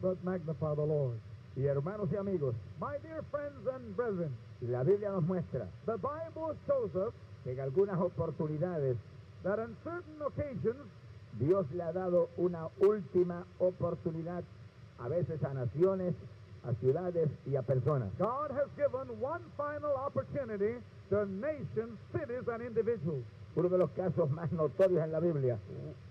but magnify the Lord. Y hermanos y amigos, My dear friends and brethren, la Biblia nos muestra the Bible shows us que en algunas oportunidades that on certain occasions, Dios le ha dado una última oportunidad, a veces a naciones, a ciudades y a personas. God has given one final opportunity to nations, cities, and individuals. Uno de los casos más notorios en la Biblia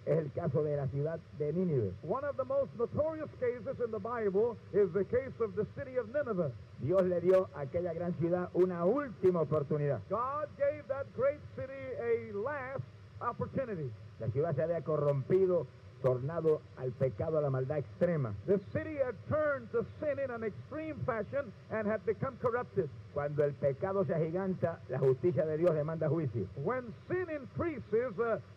es el caso de la ciudad de Nínive. One of the most notorious cases in the Bible is the case of the city of Nineveh. Dios le dio a aquella gran ciudad una última oportunidad. God gave that great city a last opportunity. La ciudad se había corrompido, tornado al pecado, a la maldad extrema. The city had turned to sin in an extreme fashion and had become corrupted. Cuando el pecado se agiganta, la justicia de Dios demanda juicio. When sin increases,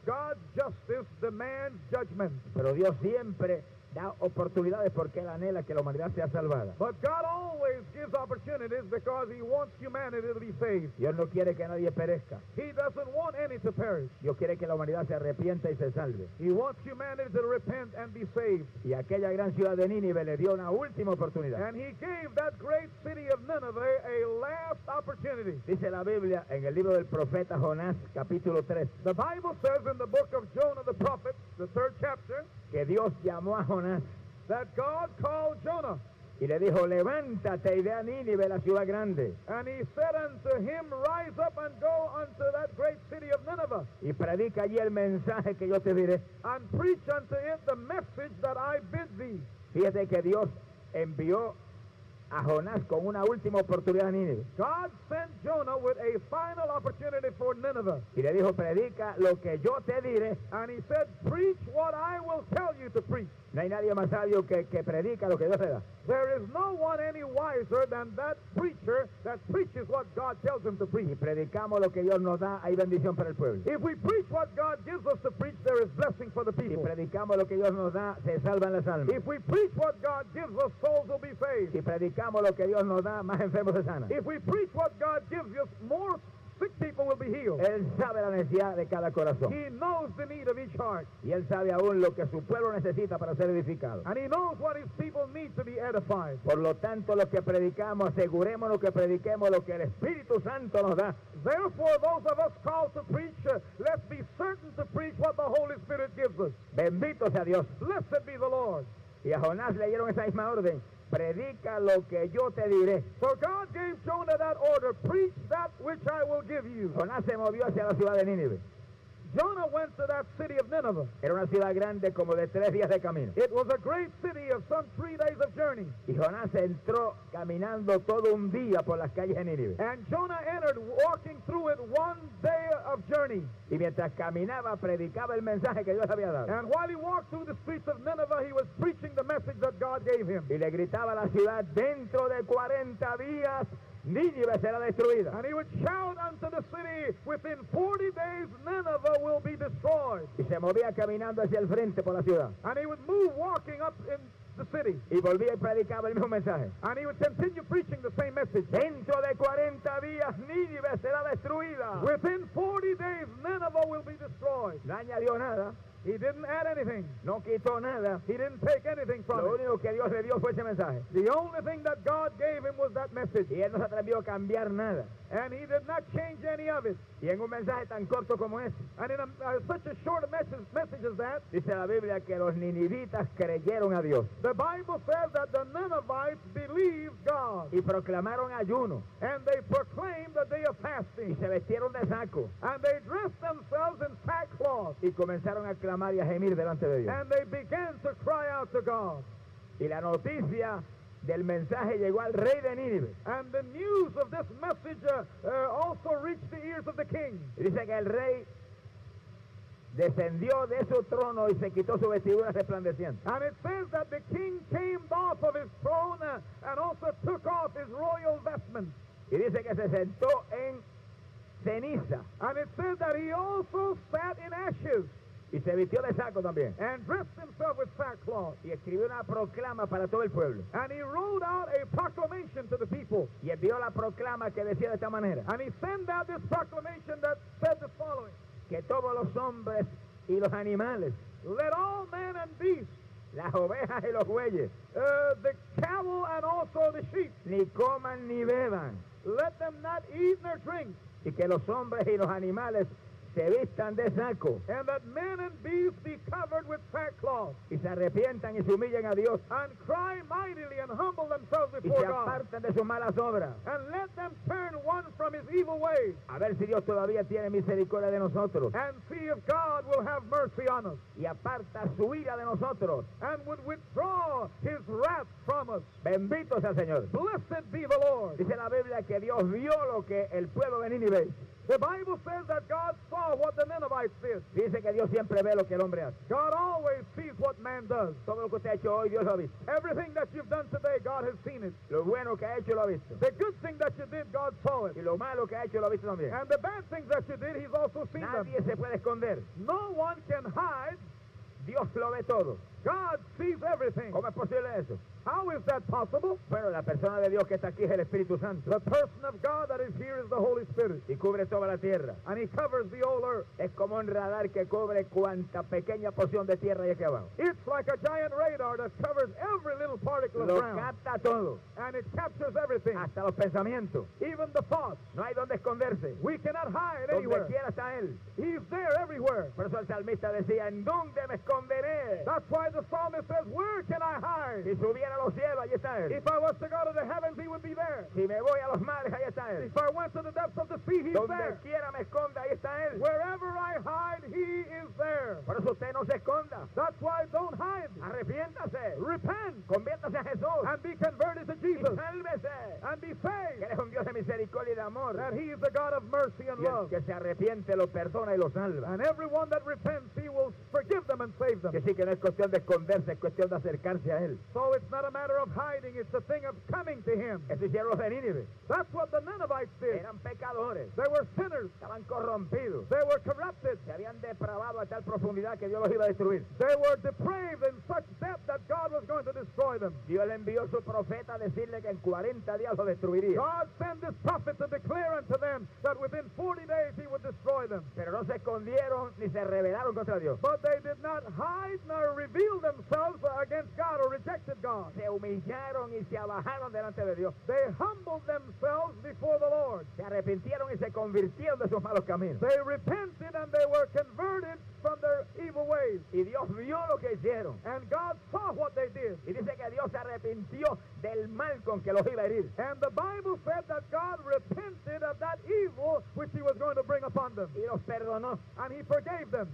God's justice demands judgment. Pero Dios siempre da oportunidades porque Él anhela que la humanidad sea salvada. But God always gives opportunities because He wants humanity to be saved. Dios no quiere que nadie perezca. He doesn't want any to perish. Dios quiere que la humanidad se arrepienta y se salve. He wants humanity to repent and be saved. Y aquella gran ciudad de Nínive le dio una última oportunidad. And He gave that great city of Nineveh a last opportunity. Dice la Biblia en el libro del profeta Jonás, capítulo 3, The Bible says in the book of Jonah the prophet, the 3rd chapter, que Dios llamó a Jonás that God called Jonah. y le dijo, levántate y ve a Nínive, la ciudad grande, And He said unto him, rise up and go unto that great city of Nineveh, y predica allí el mensaje que yo te diré. and preach unto it the message that I bid thee. Fíjate que Dios envió a Jonás con una última oportunidad a Nínive. God sent Jonah with a final opportunity for Nineveh. Y le dijo, predica lo que yo te diré. And He said, preach what I will tell you to preach. No hay nadie más sabio que predica lo que Dios le da. There is no one any wiser than that preacher that preaches what God tells him to Si preach. predicamos lo que Dios nos da, hay bendición para el pueblo. If we preach what God gives us to preach, there is blessing for the Si people. predicamos lo que Dios nos da, se salvan las almas. If we preach what God gives us, souls will be saved. Si predicamos lo que Dios nos da, más enfermos se sanan. If we preach what God gives us, more sick people will be healed. Él sabe la necesidad de cada corazón. He knows the need of each heart. Y Él sabe aún lo que su pueblo necesita para ser edificado. And He knows what His people need to be edified. Por lo tanto, lo que predicamos, asegurémonos que prediquemos lo que el Espíritu Santo nos da. Therefore, those of us called to preach, let's be certain to preach what the Holy Spirit gives us. Bendito sea Dios. Blessed be the Lord. Y a Jonás le dieron esa misma orden. Predica lo que yo te diré. So God gave Jonah that order, preach that which I will give you. Jonás se movió hacia la ciudad de Nínive. Jonah went to that city of Nineveh. Era una ciudad grande como de 3 días de camino. It was a great city of some 3 days of journey. Y Jonás entró caminando todo un día por las calles de Nínive. And Jonah entered walking through it 1 day of journey. Y mientras caminaba, predicaba el mensaje que Dios había dado. And while he walked through the streets of Nineveh, he was preaching the message that God gave him. Y le gritaba a la ciudad, dentro de 40 días, Nínive será destruida. And he would shout unto the city, within 40 days Nineveh will be destroyed. Y se movía caminando hacia el frente por la ciudad. And he would move walking up in the city. Y volvía y predicaba el mismo mensaje. And he would continue preaching the same message. Dentro de 40 días, Nínive será destruida. Within 40 days Nineveh will be destroyed. No añadió nada, He didn't add anything. no quitó nada. He didn't take anything from Lo it. único que Dios le dio fue ese mensaje. The only thing that God gave him was that message. Y él no se atrevió a cambiar nada. And he did not change any of it. Y en un mensaje tan corto como ese, And in such a short message as that, dice la Biblia que los ninivitas creyeron a Dios the Bible says that the Ninevites believed God. y proclamaron ayuno And they proclaimed the day of y fasting. se vestieron de saco And they dressed themselves in sackcloth. y comenzaron a clamar y a gemir delante de Dios. And they began to cry out to God. Y la noticia del mensaje llegó al rey de Nínive. And the news of this message also reached the ears of the king. Y dice que el rey descendió de su trono y se quitó su vestidura resplandeciente. And it says that the king came off of his throne and also took off his royal vestments. Y dice que se sentó en ceniza And it says that he also sat in ashes y se vistió de saco también. and dressed himself with sackcloth. Y escribió una proclama para todo el pueblo. And he wrote out a proclamation to the people. Y envió la proclama que decía de esta manera: And he sent out this proclamation that said the following: que todos los hombres y los animales, Let all men and beasts, las las ovejas y los bueyes, the cattle and also the sheep. ni coman ni beban, Let them not eat nor drink, y que los hombres y los animales se vistan de saco, and that men and beasts be covered with sackcloth, y se arrepientan y se humillen a Dios, and cry mightily and humble themselves y before se God, aparten de sus malas obras. and let them turn one from his evil ways, A ver si Dios todavía tiene misericordia de nosotros, and see if God will have mercy on us, y aparta su ira de nosotros. and would withdraw his wrath from us. Bendito sea el Señor. Blessed be the Lord. Dice la Biblia que Dios vio lo que el pueblo de Nínive. The Bible says that God saw what the Ninevites did. Dice que Dios siempre ve lo que el hombre hace. God always sees what man does. Todo lo que usted ha hecho hoy, Dios lo ha visto. Everything that you've done today, God has seen it. Lo bueno que ha hecho, lo ha visto. The good thing that you did, God saw it. Y lo malo que ha hecho, lo ha visto también. And the bad things that you did, he's also seen them. Nadie se puede esconder. No one can hide. Dios lo ve todo. God sees everything. ¿Cómo es posible eso? How is that possible? Bueno, la persona de Dios que está aquí es el Espíritu Santo. The person of God that is here is the Holy Spirit, Y cubre toda la tierra. and he covers the whole earth. Es como un radar que cubre cuanta pequeña porción de tierra hay aquí abajo. It's like a giant radar that covers every little particle of Lo ground, capta todo, and it captures everything, hasta los pensamientos. even the thoughts. No hay donde esconderse. We cannot hide Donde anywhere. quiera está Él. He's there everywhere. Por eso el salmista decía, ¿en dónde me esconderé? That's why the psalmist says, where can I hide? Si subiera a los cielos, allí está Él. If I was to go to the heavens, he would be there. Si me voy a los mares, ahí está Él. If I went to the depths of the sea, he's Donde there. quiera me esconda, ahí está Él. Wherever I hide, he is there. Por eso usted no se esconda. That's why don't hide. Arrepiéntase. Repent Conviértase a Jesús. and be converted to Y Jesus sálvese. and be Que saved. Él es un Dios de misericordia y de amor. That he is the God of mercy and Y el love. que se arrepiente lo perdona y lo salva. And everyone that repents, he will forgive them and save them. Que sí que no es cuestión de esconderse, es cuestión de acercarse a Él. So it's not a matter of hiding, it's a thing of coming to him. Eso hicieron los de Nínive. That's what the Ninevites did. Eran pecadores. They were sinners. Estaban corrompidos. They were corrupted. Se habían depravado a tal profundidad que Dios los iba a destruir. They were depraved in such depth that God was going to destroy them. Dios le envió su profeta a decirle que en 40 días lo destruiría. God sent this prophet to declare unto them that within 40 days he would destroy them. Pero no se escondieron ni se rebelaron contra Dios. But they did not hide nor reveal themselves against God or rejected God. Se humillaron y se abajaron delante de Dios. They humbled themselves before the Lord. Se arrepintieron y se convirtieron de sus malos caminos. They repented and they were converted from their evil ways. Y Dios vio lo que hicieron. And God saw what they did. Y dice que Dios se arrepintió del mal con que los iba a herir. And the Bible said that God repented of that evil which he was going to bring upon them. Y los perdonó. And he forgave them.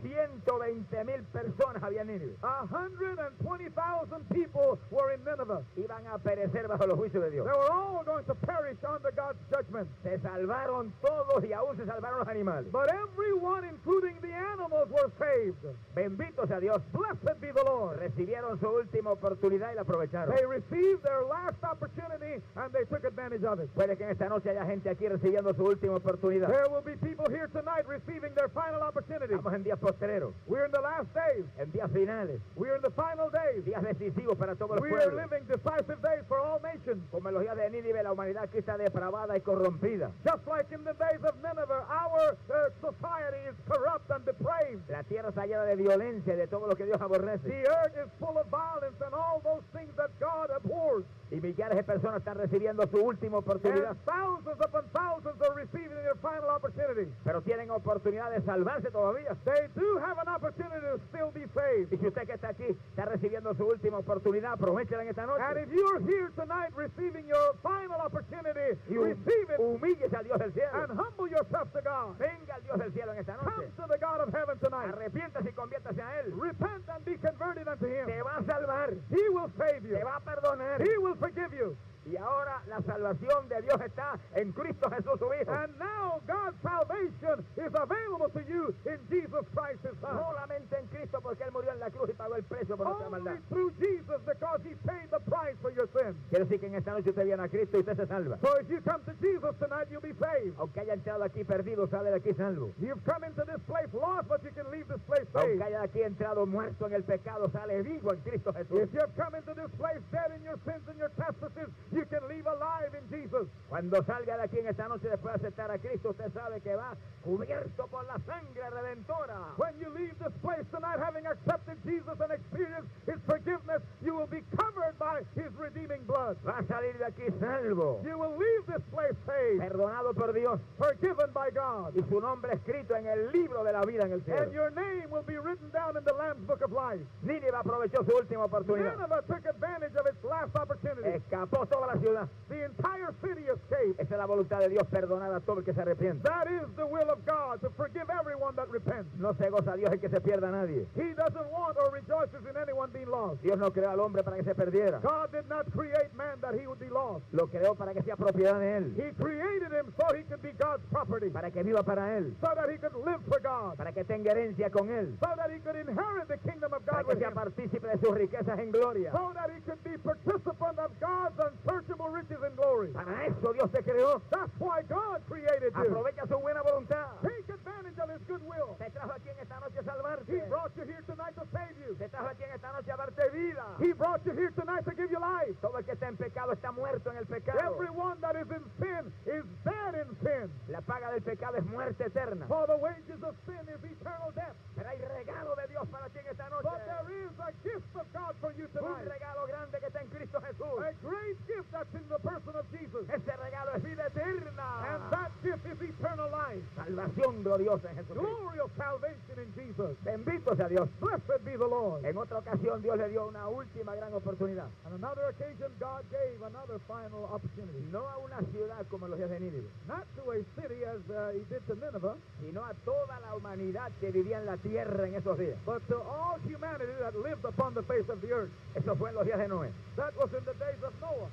120,000 personas había en Nínive. 120,000 people were in Nineveh. Iban a perecer bajo los juicios de Dios. They were all going to perish under God's judgment. Se salvaron todos y aún se salvaron los animales. But everyone, including the animals, were saved. Bendito sea Dios. Blessed be the Lord. Recibieron su última oportunidad y la aprovecharon. They received their last opportunity and they took advantage of it. Puede que en esta noche haya gente aquí recibiendo su última oportunidad. There will be people here tonight receiving their final opportunity. Estamos en días postreros, We're in the last days. en días finales, We're in the final days. días decisivos para todos los We are pueblos. living decisive days for all nations. Como en los días de Nínive, la humanidad aquí está depravada y corrompida. Just like in the days of Nineveh, our society is corrupt and depraved. La tierra está llena de violencia y de todo lo que Dios aborrece. The earth is full of violence and all those things that God abhors. Y millares de personas están recibiendo su última oportunidad, And thousands upon thousands are receiving their final opportunity. pero tienen oportunidad de salvarse todavía. They do have an opportunity to still be saved. Y si usted que está aquí está recibiendo su última oportunidad, aprovechela en esta And noche. if you're here tonight receiving your final opportunity, Y receive it humíllese al Dios del and cielo. humble yourself to God. Venga al Dios del cielo en esta Come noche. to the God of heaven tonight. Arrepiéntase y conviértase a Él. Repent and be converted unto Him. Te va a salvar, He will save you. te va a perdonar. He will forgive you. Y ahora la salvación de Dios está en Cristo Jesús su Hijo. And now God's salvation is available to you in Jesus Christ His Son. Solamente en Cristo, porque Él murió en la cruz y pagó el precio por nuestra Only maldad. through Jesus, because He paid the price for your sin. Quiere decir que en esta noche usted viene a Cristo y usted se salva. So if you come to Jesus tonight, you'll be saved. Aunque haya entrado aquí perdido, sale de aquí salvo. You've come into this place lost, but you can leave this place Aunque saved. haya aquí entrado muerto en el pecado, sale vivo en Cristo Jesús. If you've come into this place dead in your sins and your trespasses, you can leave alive in Jesus. Cuando salga de aquí en esta noche después de aceptar a Cristo, usted sabe que va cubierto por la sangre redentora. When you leave this place tonight, having accepted Jesus Jesus and experience His forgiveness, you will be covered by His redeeming blood. Va a salir de aquí salvo, You will leave this place saved, perdonado por Dios, forgiven by God, y su nombre escrito en el libro de la vida en el cielo. and your name will be written down in the Lamb's Book of Life. Nínive aprovechó su última oportunidad. Nineveh took advantage of its last opportunity. Escapó toda la ciudad. The entire city escaped. Esa es la voluntad de Dios, perdonar a todo el que se arrepiente. That is the will of God, to forgive everyone that repents. No se goza Dios el que se pierda a nadie. He doesn't want or rejoices in anyone being lost. Dios no creó al hombre para que se perdiera. God did not create man that he would be lost. Lo creó para que sea propiedad de él, He created him so he could be God's property, para que viva para él, so that he could live for God, para que tenga herencia con él, so that he could inherit the kingdom of para God que with sea him, partícipe de sus riquezas en gloria. so that he could be participant of God's unsearchable riches and glory. Para eso Dios te creó. That's why God created you. Aprovecha su buena voluntad. Take advantage of His goodwill. Te trajo aquí en esta noche a He salvarte. brought you here tonight to save you. Te trajo aquí en esta noche a darte vida. He brought you here tonight to give you life. Todo el que está en pecado está muerto en el pecado. Everyone that is in sin is dead in sin. La paga del pecado es muerte eterna. For the wages of sin is eternal death. Pero hay regalo de Dios para ti en esta noche. But there is a gift of God for you Un tonight. regalo grande que está en Cristo Jesús. A great gift that's in the person of Jesus. Ese regalo es vida And eterna. that gift is eternal life. Salvación gloriosa en Jesucristo. Glorious salvation in Jesus. Bendito sea Dios. Blessed be the Lord. En otra ocasión Dios le dio una última gran oportunidad. On another occasion, God gave another final opportunity. No a una ciudad como los días de Nínive, Not to a city as He did to Nineveh, sino a toda la humanidad que vivía en la tierra en esos días. but to all humanity that lived upon the face of the earth. Eso fue en los días de Noé. That was in the days of Noah.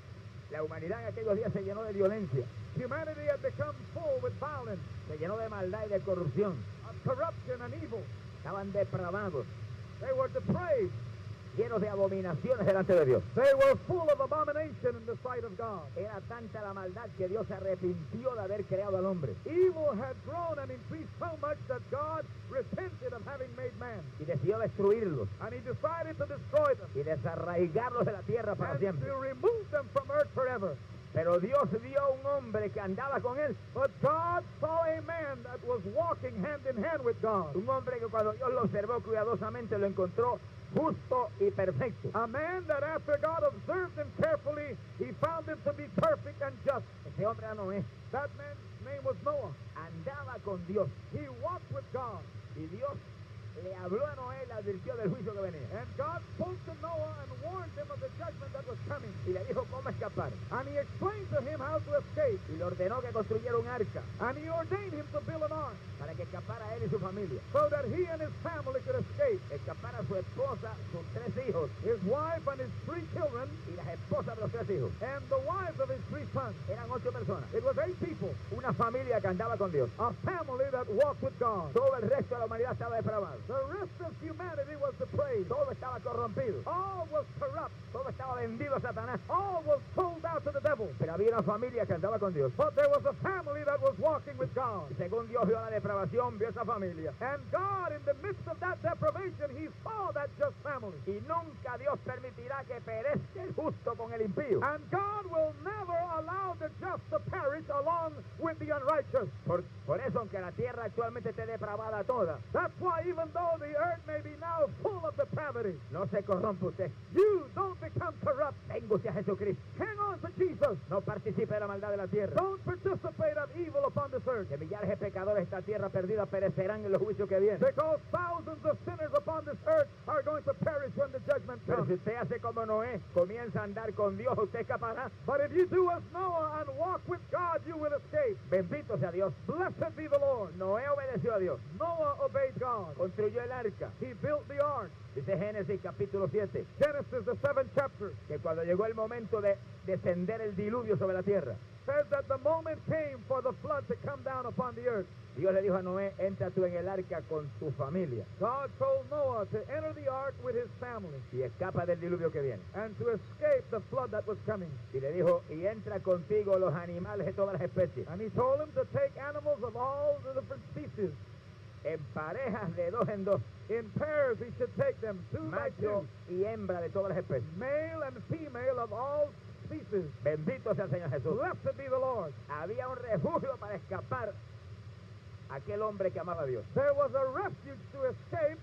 La humanidad en aquellos días se llenó de violencia, Humanity had become full with violence, se llenó de maldad y de corrupción. of corruption and evil. Estaban depravados, They were depraved. llenos de abominaciones delante de Dios. They were full of abomination in the sight of God. Era tanta la maldad que Dios se arrepintió de haber creado al hombre Evil had grown and increased so much that God repented of having made man. y decidió destruirlos And He decided to destroy them y desarraigarlos de la tierra para and siempre. to remove them from earth forever. Pero Dios vio un hombre que andaba con él, But God saw a man that was walking hand in hand with God. un hombre que cuando Dios lo observó cuidadosamente lo encontró justo y perfecto. A man that after God observed him carefully, He found him to be perfect and just. Ese hombre era Noé, That man's name was Noah. andaba con Dios He walked with God. y Dios le habló a Noé, le advirtió del juicio que venía And God spoke to Noah and warned him of the judgment that was coming. y le dijo cómo escapar And He explained to him how to escape. y le ordenó que construyera un arca And He ordained him to build an ark para que escapara él y su familia, so that he and his family could escape. escapara su esposa, sus 3 hijos His wife and his 3 children y las esposas de los 3 hijos. and the wives of his 3 sons. Eran 8 personas, It was 8 people, una familia que andaba con Dios. a family that walked with God. Todo el resto de la humanidad estaba depravado, The rest of humanity was depraved. todo estaba corrompido, All was corrupt. todo estaba vendido a Satanás. All was sold out to the devil. Pero había una familia que andaba con Dios. But there was a family that was walking with God. Y según Dios vio la depravación, vio esa familia. And God, in the midst of that deprivation, He saw that just family. Y nunca Dios permitirá que perezca el justo con el impío. And God will never allow the just to perish along with the unrighteous. Por eso, aunque la tierra actualmente esté depravada toda, That's why even though the earth may be now full of depravity, no se corrompe usted. you don't become corrupt. Véngase a Jesucristo. Hang on to Jesus. No participe de la maldad de la tierra. Don't participate of evil upon this earth. Que millares de pecadores de esta tierra perdida perecerán en los juicios que vienen. Because thousands of sinners upon this earth are going to perish when the judgment Pero si comes. usted hace como Noé, comienza a andar con Dios, usted escapará. But if you do as Noah and walk with God, you will escape. Bendito sea Dios. Blessed be the Lord. Noé obedeció a Dios. Noah obeyed God. Construyó el arca. He built the ark. Dice Génesis capítulo 7, Genesis, the 7th chapter, que cuando llegó el momento de descender el diluvio sobre la tierra, says that the moment came for the flood to come down upon the earth. Dios le dijo a Noé, entra tú en el arca con tu familia God told Noah to enter the ark with his family y escapa del diluvio que viene. and to escape the flood that was coming. Y le dijo, y entra contigo los animales de todas las especies, And he told him to take animals of all the different species. en parejas de 2 en 2, In pairs he should take them, 2 by 2, macho y hembra de todas las especies. male and female of all species. Bendito sea el Señor Jesús. Blessed be the Lord. Había un refugio para escapar aquel hombre que amaba a Dios. There was a refuge to escape